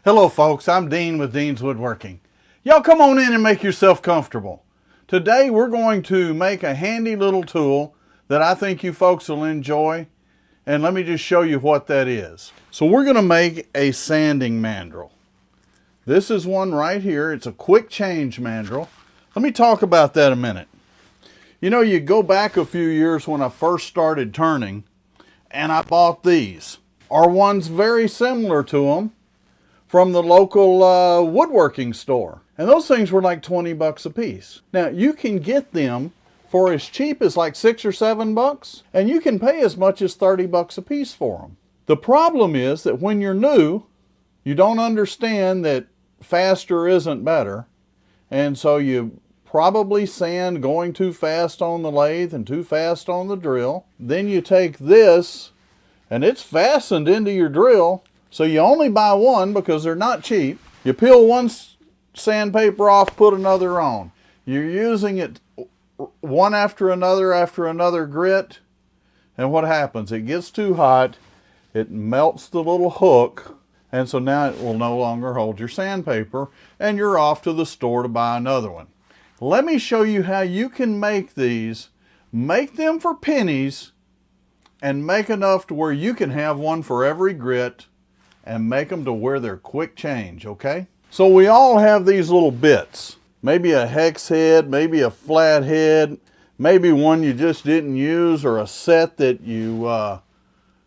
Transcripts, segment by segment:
Hello folks, I'm Dean with Dean's Woodworking. Y'all come on in and make yourself comfortable. Today we're going to make a handy little tool that I think you folks will enjoy, and let me just show you what that is. So we're going to make a sanding mandrel. This is one right here. It's a quick change mandrel. Let me talk about that a minute. You know, you go back a few years when I first started turning, and I bought these, or ones very similar to them, from the local woodworking store. And those things were like 20 bucks a piece. Now you can get them for as cheap as like $6 or $7, and you can pay as much as 30 bucks a piece for them. The problem is that when you're new, you don't understand that faster isn't better, and so you probably sand going too fast on the lathe and too fast on the drill. Then you take this, and it's fastened into your drill, so you only buy one because they're not cheap. You peel one sandpaper off, put another on. You're using it one after another grit, and what happens? It gets too hot, it melts the little hook, and so now it will no longer hold your sandpaper, and you're off to the store to buy another one. Let me show you how you can make these, make them for pennies, and make enough to where you can have one for every grit, and make them to where they're quick change, okay? So we all have these little bits. Maybe a hex head, maybe a flat head, maybe one you just didn't use, or a set that you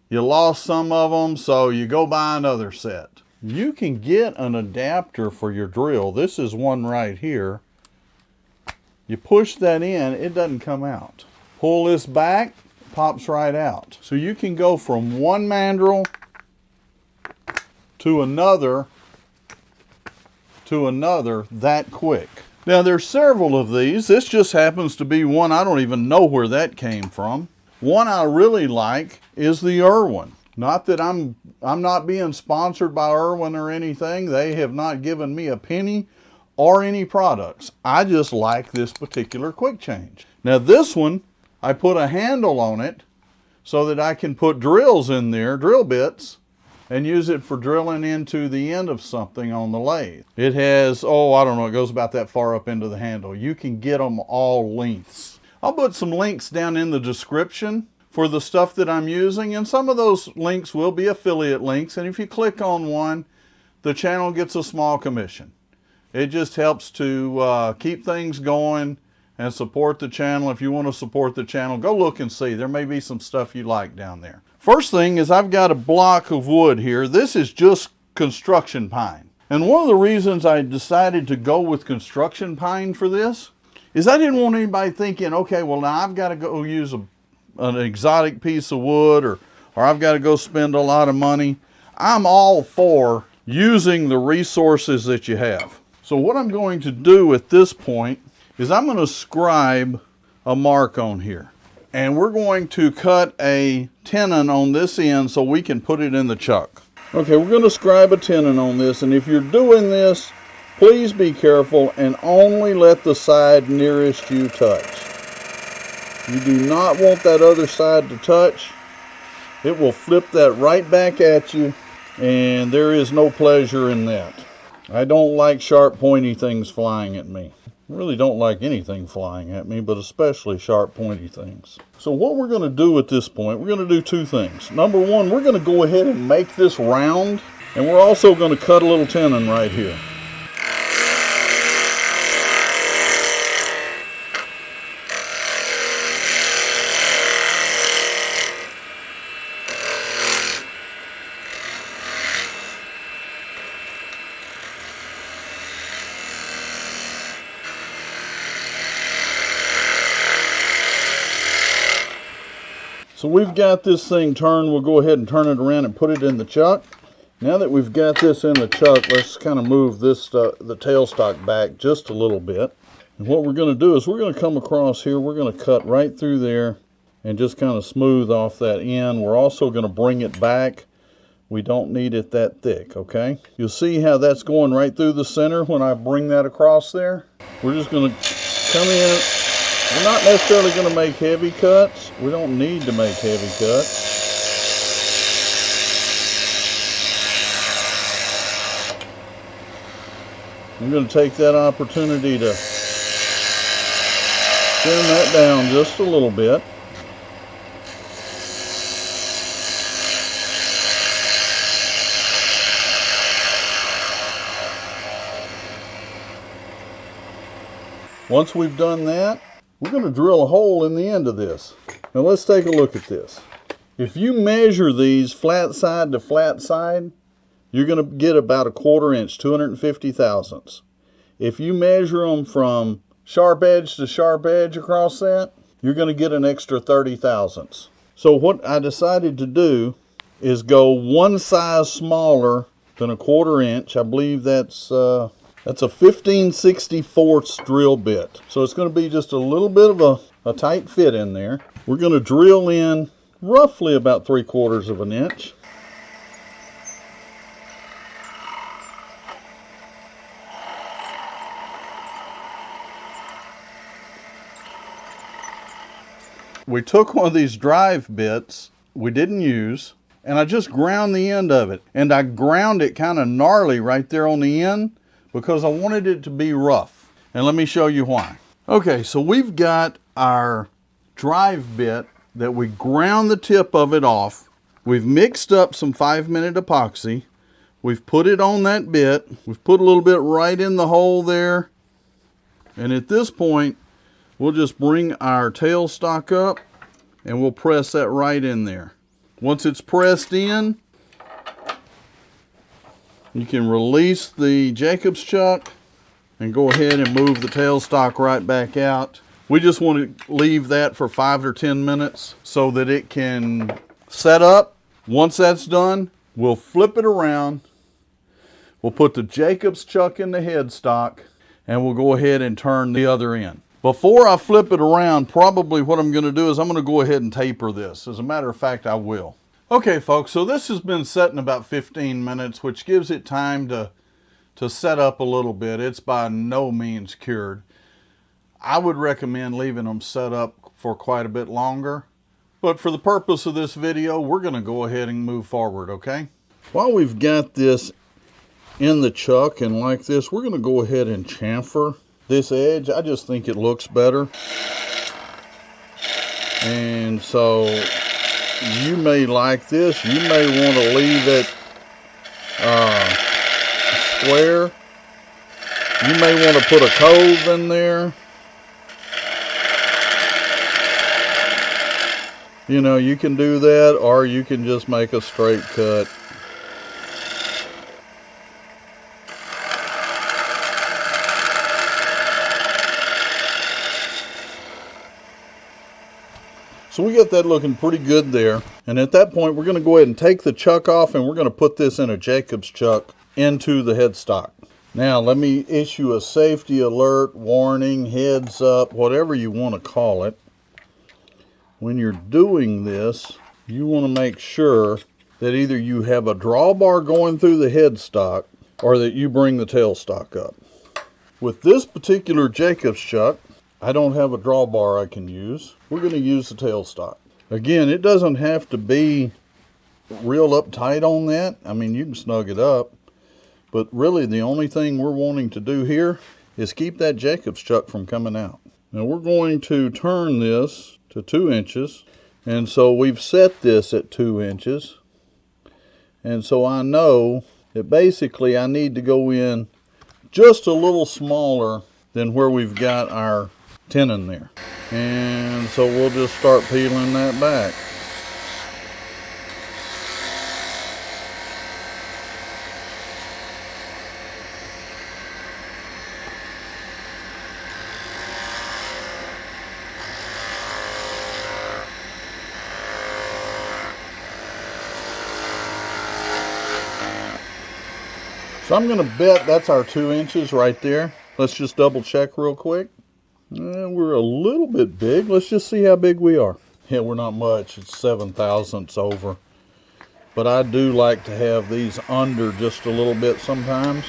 lost some of them, so you go buy another set. You can get an adapter for your drill. This is one right here. You push that in, it doesn't come out. Pull this back, it pops right out. So you can go from one mandrel to another that quick. Now there's several of these. This just happens to be one. I don't even know where that came from. One I really like is the Irwin. Not that I'm not being sponsored by Irwin or anything. They have not given me a penny or any products. I just like this particular quick change. Now this one, I put a handle on it so that I can put drills in there, drill bits, and use it for drilling into the end of something on the lathe. It has, I don't know, it goes about that far up into the handle. You can get them all lengths. I'll put some links down in the description for the stuff that I'm using, and some of those links will be affiliate links, and if you click on one, the channel gets a small commission. It just helps to keep things going and support the channel. If you want to support the channel, go look and see. There may be some stuff you like down there. First thing is I've got a block of wood here. This is just construction pine. And one of the reasons I decided to go with construction pine for this is I didn't want anybody thinking, okay, well now I've got to go use an exotic piece of wood, or I've got to go spend a lot of money. I'm all for using the resources that you have. So what I'm going to do at this point is I'm going to scribe a mark on here. And we're going to cut a tenon on this end so we can put it in the chuck. Okay, we're going to scribe a tenon on this, and if you're doing this, please be careful and only let the side nearest you touch. You do not want that other side to touch. It will flip that right back at you, and there is no pleasure in that. I don't like sharp, pointy things flying at me. I really don't like anything flying at me, but especially sharp, pointy things. So what we're going to do at this point, we're going to do two things. Number one, we're going to go ahead and make this round, and we're also going to cut a little tenon right here. So we've got this thing turned. We'll go ahead and turn it around and put it in the chuck. Now that we've got this in the chuck, let's kind of move this the tailstock back just a little bit. And what we're going to do is we're going to come across here. We're going to cut right through there and just kind of smooth off that end. We're also going to bring it back. We don't need it that thick, okay? You'll see how that's going right through the center when I bring that across there. We're just going to come in. We're not necessarily going to make heavy cuts. We don't need to make heavy cuts. I'm going to take that opportunity to trim that down just a little bit. Once we've done that, we're going to drill a hole in the end of this. Now let's take a look at this. If you measure these flat side to flat side, you're going to get about a 1/4 inch, 250 thousandths. If you measure them from sharp edge to sharp edge across that, you're going to get an extra 30 thousandths. So what I decided to do is go one size smaller than a 1/4 inch. I believe that's a 15/64 drill bit. So it's going to be just a little bit of a tight fit in there. We're going to drill in roughly about 3/4 of an inch. We took one of these drive bits we didn't use, and I just ground the end of it. And I ground it kind of gnarly right there on the end because I wanted it to be rough. And let me show you why. Okay, so we've got our drive bit that we ground the tip of it off. We've mixed up some 5-minute epoxy. We've put it on that bit. We've put a little bit right in the hole there. And at this point, we'll just bring our tailstock up and we'll press that right in there. Once it's pressed in, you can release the Jacob's chuck and go ahead and move the tailstock right back out. We just want to leave that for 5 or 10 minutes so that it can set up. Once that's done, we'll flip it around. We'll put the Jacob's chuck in the headstock and we'll go ahead and turn the other end. Before I flip it around, probably what I'm going to do is I'm going to go ahead and taper this. As a matter of fact, I will. Okay, folks, so this has been set in about 15 minutes, which gives it time to set up a little bit. It's by no means cured. I would recommend leaving them set up for quite a bit longer. But for the purpose of this video, we're going to go ahead and move forward, okay? While we've got this in the chuck and like this, we're going to go ahead and chamfer this edge. I just think it looks better. And so you may like this. You may want to leave it square. You may want to put a cove in there. You know, you can do that, or you can just make a straight cut. So we got that looking pretty good there. And at that point, we're going to go ahead and take the chuck off and we're going to put this in a Jacob's chuck into the headstock. Now, let me issue a safety alert, warning, heads up, whatever you want to call it. When you're doing this, you want to make sure that either you have a drawbar going through the headstock or that you bring the tailstock up. With this particular Jacob's chuck, I don't have a drawbar I can use. We're going to use the tailstock. Again, it doesn't have to be real uptight on that. I mean, you can snug it up. But really, the only thing we're wanting to do here is keep that Jacob's chuck from coming out. Now, we're going to turn this to 2 inches. And so we've set this at 2 inches. And so I know that basically I need to go in just a little smaller than where we've got our tenon there. And so we'll just start peeling that back. So I'm going to bet that's our 2 inches right there. Let's just double check real quick. We're a little bit big. Let's just see how big we are. Yeah, we're not much. It's 7 thousandths over. But I do like to have these under just a little bit sometimes.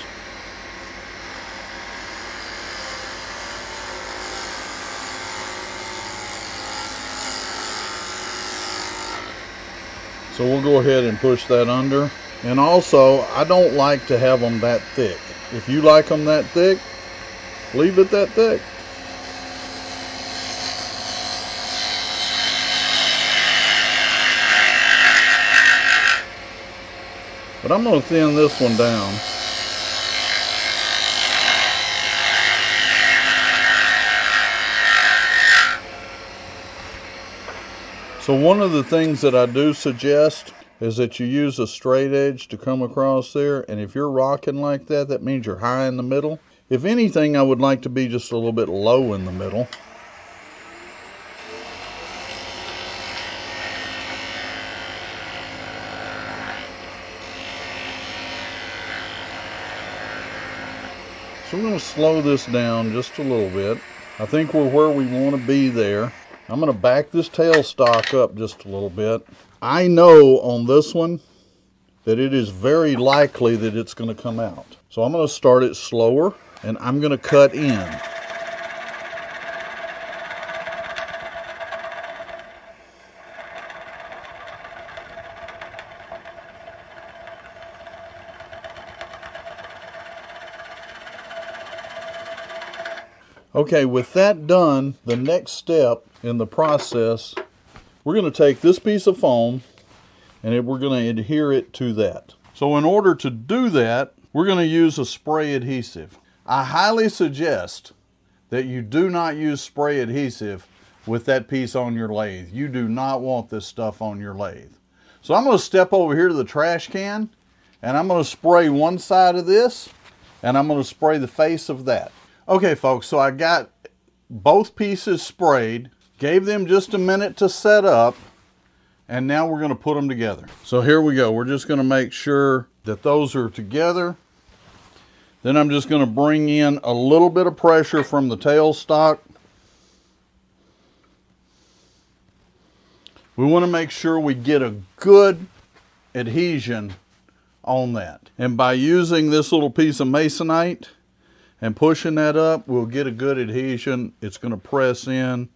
So we'll go ahead and push that under. And also, I don't like to have them that thick. If you like them that thick, leave it that thick. But I'm going to thin this one down. So one of the things that I do suggest is that you use a straight edge to come across there. And if you're rocking like that, that means you're high in the middle. If anything, I would like to be just a little bit low in the middle. So we're going to slow this down just a little bit. I think we're where we want to be there. I'm going to back this tailstock up just a little bit. I know on this one that it is very likely that it's going to come out. So I'm going to start it slower and I'm going to cut in. Okay, with that done, the next step in the process, we're going to take this piece of foam and we're going to adhere it to that. So in order to do that, we're going to use a spray adhesive. I highly suggest that you do not use spray adhesive with that piece on your lathe. You do not want this stuff on your lathe. So I'm going to step over here to the trash can and I'm going to spray one side of this and I'm going to spray the face of that. Okay folks, so I got both pieces sprayed, gave them just a minute to set up, and now we're going to put them together. So here we go. We're just going to make sure that those are together. Then I'm just going to bring in a little bit of pressure from the tailstock. We want to make sure we get a good adhesion on that. And by using this little piece of masonite and pushing that up, we'll get a good adhesion. It's going to press in,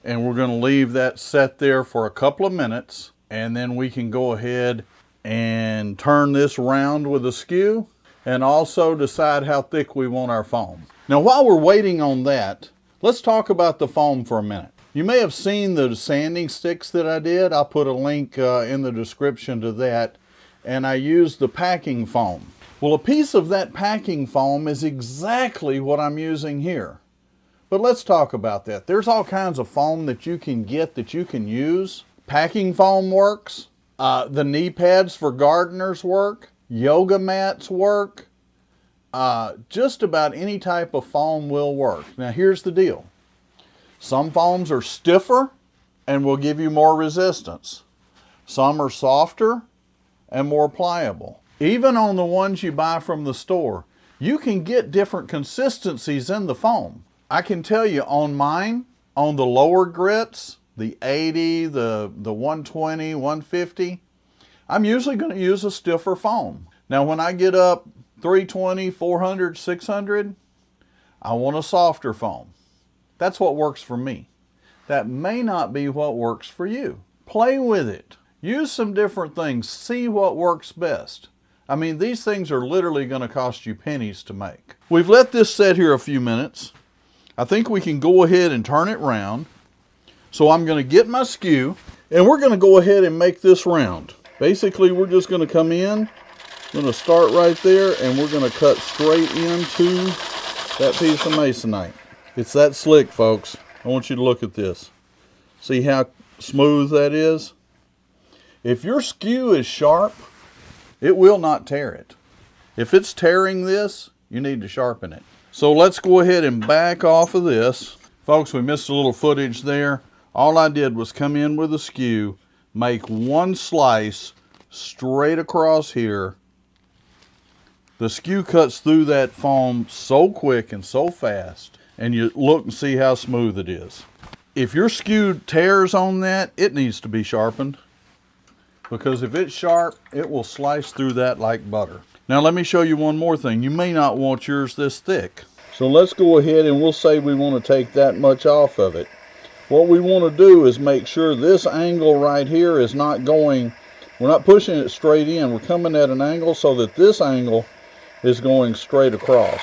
and we're going to leave that set there for a couple of minutes, and then we can go ahead and turn this round with a skew and also decide how thick we want our foam. Now while we're waiting on that, let's talk about the foam for a minute. You may have seen the sanding sticks that I did. I'll put a link in the description to that, and I used the packing foam. Well, a piece of that packing foam is exactly what I'm using here. But let's talk about that. There's all kinds of foam that you can get that you can use. Packing foam works. The knee pads for gardeners work. Yoga mats work. Just about any type of foam will work. Now here's the deal. Some foams are stiffer and will give you more resistance. Some are softer and more pliable. Even on the ones you buy from the store, you can get different consistencies in the foam. I can tell you on mine, on the lower grits, the 80, the 120, 150, I'm usually going to use a stiffer foam. Now when I get up 320, 400, 600, I want a softer foam. That's what works for me. That may not be what works for you. Play with it. Use some different things. See what works best. I mean, these things are literally going to cost you pennies to make. We've let this set here a few minutes. I think we can go ahead and turn it round. So I'm going to get my skew and we're going to go ahead and make this round. Basically, we're just going to come in, going to start right there, and we're going to cut straight into that piece of masonite. It's that slick, folks. I want you to look at this. See how smooth that is? If your skew is sharp, it will not tear it. If it's tearing this, you need to sharpen it. So let's go ahead and back off of this. Folks, we missed a little footage there. All I did was come in with a skew, make one slice straight across here. The skew cuts through that foam so quick and so fast, and you look and see how smooth it is. If your skew tears on that, it needs to be sharpened, because if it's sharp, it will slice through that like butter. Now let me show you one more thing. You may not want yours this thick. So let's go ahead and we'll say we want to take that much off of it. What we want to do is make sure this angle right here is not going, we're not pushing it straight in. We're coming at an angle so that this angle is going straight across.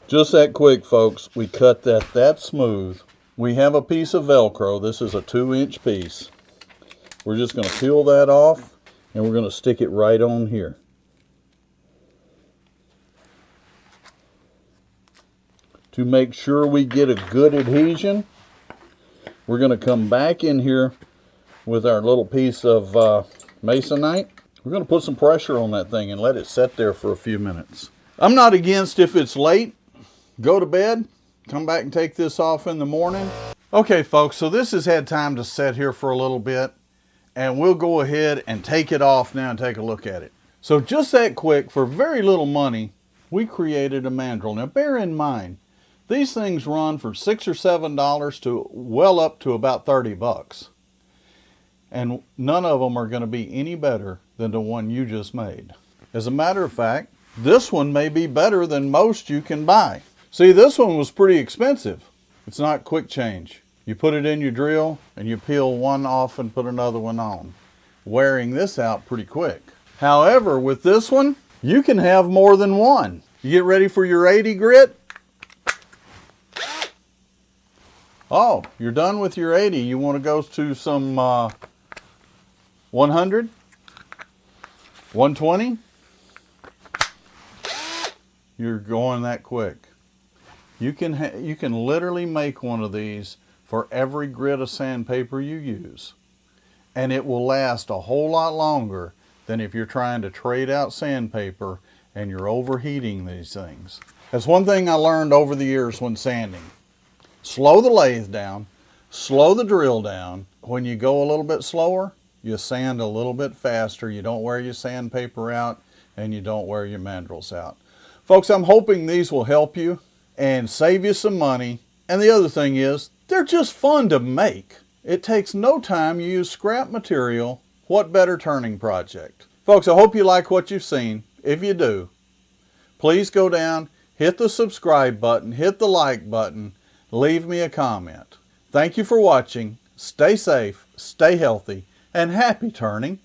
Just that quick, folks. We cut that smooth. We have a piece of Velcro. This is a 2-inch piece. We're just going to peel that off and we're going to stick it right on here. To make sure we get a good adhesion, we're going to come back in here with our little piece of masonite. We're going to put some pressure on that thing and let it sit there for a few minutes. I'm not against if it's late, go to bed, come back and take this off in the morning. Okay, folks, so this has had time to sit here for a little bit, and we'll go ahead and take it off now and take a look at it. So just that quick, for very little money, we created a mandrel. Now bear in mind, these things run for $6 or $7 to well up to about 30 bucks. And none of them are going to be any better than the one you just made. As a matter of fact, this one may be better than most you can buy. See, this one was pretty expensive. It's not quick change. You put it in your drill and you peel one off and put another one on, wearing this out pretty quick. However, with this one, you can have more than one. You get ready for your 80 grit. Oh, you're done with your 80. You want to go to some 100, 120. You're going that quick. You can literally make one of these for every grit of sandpaper you use, and it will last a whole lot longer than if you're trying to trade out sandpaper and you're overheating these things. That's one thing I learned over the years when sanding. Slow the lathe down, slow the drill down. When you go a little bit slower, you sand a little bit faster. You don't wear your sandpaper out and you don't wear your mandrels out. Folks, I'm hoping these will help you and save you some money. And the other thing is, they're just fun to make. It takes no time. You use scrap material. What better turning project? Folks, I hope you like what you've seen. If you do, please go down, hit the subscribe button, hit the like button, leave me a comment. Thank you for watching. Stay safe, stay healthy, and happy turning.